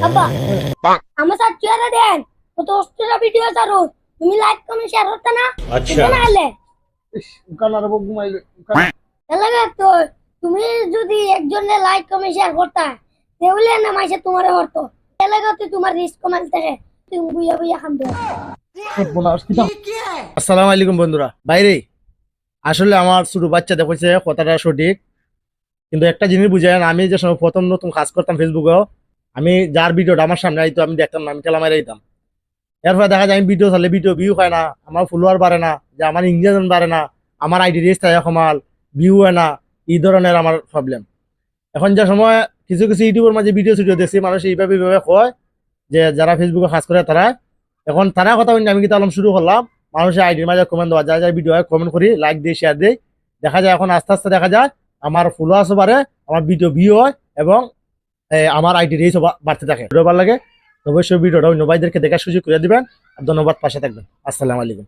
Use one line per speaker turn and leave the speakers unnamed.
আব্বা আমার সাথে চেয়ারে দেন কত অস্থির ভিডিও ছাড়ো তুমি লাইক কমেন্ট শেয়ার করতে না
আচ্ছা
না হলে
কানার বউ ঘুমাইলে
এলাকা তো তুমি যদি একজনের লাইক কমেন্ট শেয়ার করতা তাহলে না মাইসে তোমার হরতো এলাকাতে তোমার রিস্ক কমাল থাকে তুমি বুইয়া বুইয়া খামবে
আসসালামু আলাইকুম বন্ধুরা। বাইরে আসলে আমার ছোট বাচ্চা দেখছে কথাটা সঠিক, কিন্তু একটা জিনিস বুঝায় না, আমি যে সময় প্রথম নতুন কাজ করতাম ফেসবুকেও, আমি যার ভিডিওটা আমার সামনে আইতো আমি দেখতাম না, আমি ঠেলা মারা দিতাম। এরপরে দেখা যায় আমি ভিডিও চালে ভিডিও ভিউ হয় না, আমার ফলোয়ার বাড়ে না, যে আমার ইংরেজন বাড়ে না, আমার আইডি রেস থাকে কমাল, ভিউ হয় না, এই ধরনের আমার প্রবলেম। এখন যে সময় কিছু কিছু ইউটিউবের মাঝে ভিডিও সিডিও দেখছি, মানুষ এইভাবে এইভাবে কয় যে যারা ফেসবুকে কাজ করে তারা, এখন তারা কথা বলি আমি কিন্তু আলম শুরু করলাম মানুষের আইডির মাঝে কমেন্ট দেওয়া, যা যা ভিডিও হয় কমেন্ট করি, লাইক দিই, শেয়ার দিই। দেখা যায় এখন আস্তে আস্তে দেখা যায় আমার ফলোয়ার্সও বাড়ে, আমার ভিডিও ভিউ হয় এবং আমার আইডি রেসও বাড়তে থাকে। ভিডিও ভালো লাগে অবশ্যই ভিডিওটা অন্য ভাইদেরকে দেখার সুযোগ করে দিবেন। আর ধন্যবাদ, পাশে থাকবেন। আসসালামু আলাইকুম।